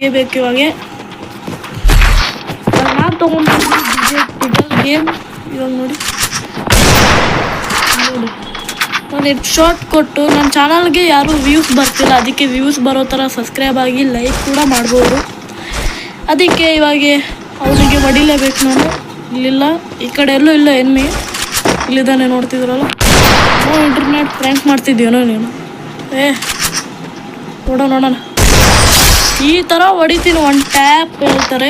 ಹೊಡಿಬೇಕು ಇವಾಗ ನಾನು ತೊಗೊಂಡಿದ್ದೆ ಗೇಮ್. ಇವಾಗ ನೋಡಿ ನಾನು ಹೆಡ್ ಶಾಟ್ ಕೊಟ್ಟು ನನ್ನ ಚಾನಲ್ಗೆ ಯಾರೂ ವ್ಯೂಸ್ ಬರ್ತಿಲ್ಲ, ಅದಕ್ಕೆ ವ್ಯೂಸ್ ಬರೋ ಥರ ಸಬ್ಸ್ಕ್ರೈಬ್ ಆಗಿ ಲೈಕ್ ಕೂಡ ಮಾಡ್ಬೋದು. ಅದಕ್ಕೆ ಇವಾಗ ಅವನಿಗೆ ಹೊಡಿಲೇಬೇಕು ನಾನು. ಇಲ್ಲಿಲ್ಲ, ಈ ಕಡೆ ಎಲ್ಲೂ ಇಲ್ಲ ಎನ್ಮಿ, ಇಲ್ಲಿದ್ದಾನೆ ನೋಡ್ತಿದ್ರಲ್ಲ. ಇಂಟರ್ನೆಟ್ ಪ್ರ್ಯಾಂಕ್ ಮಾಡ್ತಿದ್ದೀನೋ ನೀನು? ನೋಡೋಣ ಈ ಥರ ಹೊಡಿತೀನಿ. ಒನ್ ಟ್ಯಾಪ್ ಹೇಳ್ತಾರೆ.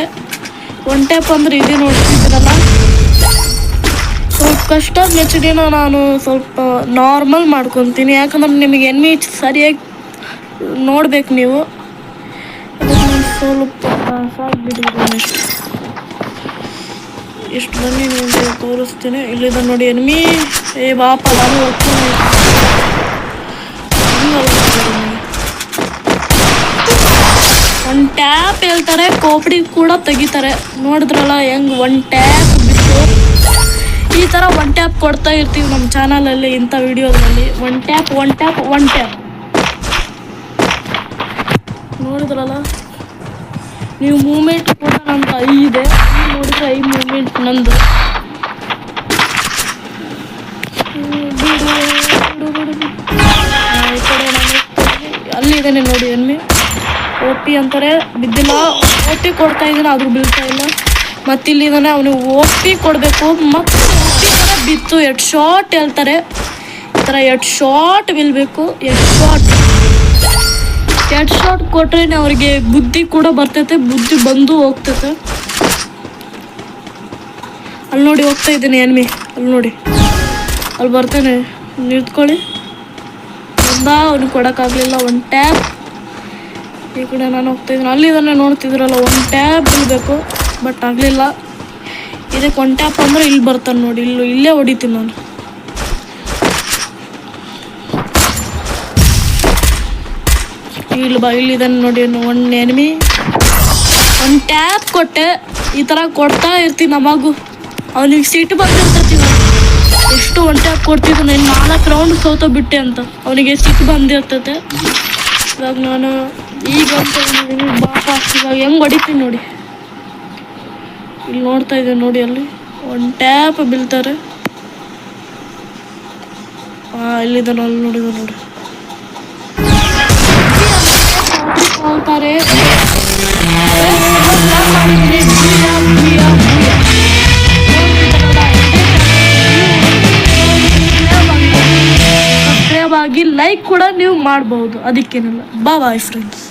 ಒನ್ ಟ್ಯಾಪ್ ಅಂದರೆ ಇದೆ ನೋಡ್ತಿದ್ದೀರಲ್ಲ. ಸ್ವಲ್ಪ ಕಷ್ಟ ಮೆಚ್ಚಿನ ನಾನು ಸ್ವಲ್ಪ ನಾರ್ಮಲ್ ಮಾಡ್ಕೊತೀನಿ, ಯಾಕಂದ್ರೆ ನಿಮಗೆ ಎನ್ಮಿ ಸರಿಯಾಗಿ ನೋಡ್ಬೇಕು ನೀವು. ಸ್ವಲ್ಪ ಸಾಕ್ಬಿಟ್ಟಿದ್ದೀನಿ. ಇಷ್ಟು ಬನ್ನಿ ನಿಮಗೆ ತೋರಿಸ್ತೀನಿ. ಇಲ್ಲಿದ್ದ ನೋಡಿ ಎನ್ಮಿ. ಬಾಪ ನಾನು ಹೋಗ್ತೀನಿ. ಒನ್ ಟ್ಯಾಪ್ ಹೇಳ್ತಾರೆ, ಕೋಪಡಿ ಕೂಡ ತೆಗಿತಾರೆ. ನೋಡಿದ್ರಲ್ಲ ಹೆಂಗೆ ಒನ್ ಟ್ಯಾಪ್ ಬಿಟ್ಟು ಈ ಥರ ಒನ್ ಟ್ಯಾಪ್ ಕೊಡ್ತಾ ಇರ್ತೀವಿ ನಮ್ಮ ಚಾನಲಲ್ಲಿ, ಇಂಥ ವಿಡಿಯೋದಲ್ಲಿ. ಒನ್ ಟ್ಯಾಪ್ ನೋಡಿದ್ರಲ್ಲ ನೀವು. ಮೂಮೆಂಟ್ ಕೂಡ ನಂದು ಐ ಇದೆ, ನೋಡಿದ್ರೆ ಐ ಮೂಮೆಂಟ್ ನಂದು. ಈ ಕಡೆ ಅಲ್ಲಿದ್ದೇನೆ ನೋಡಿ ಎನ್ಮಿ. OP ಅಂತಾರೆ, ಬಿದ್ದಿಲ್ಲ. OP ಕೊಡ್ತಾ ಇದ್ದೀನಿ, ಆದರೂ ಬೀಳ್ತಾ ಇಲ್ಲ. ಮತ್ತಿಲ್ಲಿದ್ದಾನೆ, ಅವನಿಗೆ OP ಕೊಡಬೇಕು. ಮತ್ತು OP ಥರ ಬಿತ್ತು. ಹೆಡ್ ಶಾಟ್ ಹೇಳ್ತಾರೆ, ಈ ಥರ ಹೆಡ್ ಶಾಟ್ ಬೀಳಬೇಕು. ಹೆಡ್ ಶಾಟ್ ಕೊಟ್ರೆ ಅವ್ರಿಗೆ ಬುದ್ಧಿ ಕೂಡ ಬರ್ತೈತೆ, ಬುದ್ಧಿ ಬಂದು ಹೋಗ್ತೈತೆ. ಅಲ್ಲಿ ನೋಡಿ ಹೋಗ್ತಾ ಇದ್ದೀನಿ ಎನ್ಮಿ, ಅಲ್ಲಿ ನೋಡಿ, ಅಲ್ಲಿ ಬರ್ತೇನೆ. ನಿಂತ್ಕೊಳ್ಳಿ. ಅವ್ನಿಗೆ ಕೊಡೋಕ್ಕಾಗಲಿಲ್ಲ. One tap. ಈ ಕಡೆ ನಾನು ಹೋಗ್ತಾಯಿದ್ದೀನಿ, ಅಲ್ಲಿದ್ದಾನೆ ನೋಡ್ತಿದ್ರಲ್ಲ. ಒನ್ ಟ್ಯಾಪ್ ಬೀಳಬೇಕು, ಬಟ್ ಆಗಲಿಲ್ಲ. ಇದಕ್ಕೆ ಒನ್ ಟ್ಯಾಪ್ ಅಂದರೆ ಇಲ್ಲಿ ಬರ್ತಾನೆ ನೋಡಿ, ಇಲ್ಲೇ ಹೊಡಿತೀನಿ ನಾನು. ಇಲ್ಲಿದ್ದಾನೆ ನೋಡಿ ಒನ್ ಎನಿಮಿ. ಒನ್ ಟ್ಯಾಪ್ ಕೊಟ್ಟೆ. ಈ ಥರ ಕೊಡ್ತಾ ಇರ್ತೀನಿ ನಮಗೂ. ಅವನಿಗೆ ಸಿಟ್ಟು ಬಂದಿರ್ತೈತಿ. ಎಷ್ಟು ಒನ್ ಟ್ಯಾಪ್ ಕೊಡ್ತಿದ್ದಾನೆ, 4 ರೌಂಡ್ ಸೋತ ಬಿಟ್ಟೆ ಅಂತ ಅವನಿಗೆ ಸಿಟ್ಟು ಬಂದಿರ್ತೈತೆ. ಇವಾಗ ನಾನು ಈಗ ಬಾಪ ಇವಾಗ ಹೆಂಗೆ ಹೊಡಿತೀನಿ ನೋಡಿ. ಇಲ್ಲಿ ನೋಡ್ತಾ ಇದ್ದೀನಿ ನೋಡಿ, ಅಲ್ಲಿ ಒನ್ ಟ್ಯಾಪ್ ಬೀಳ್ತಾರೆ. ಇಲ್ಲಿದ್ದಾನೆ, ಅಲ್ಲಿ ನೋಡಿದ ನೋಡಿ. ಹೇಳ್ತಾರೆ ಸಬ್ಸ್ಕ್ರೈಬ್ ಆಗಿ ಲೈಕ್ ಕೂಡ ನೀವು ಮಾಡ್ಬೋದು, ಅದಕ್ಕೇನಿಲ್ಲ. Bye friends.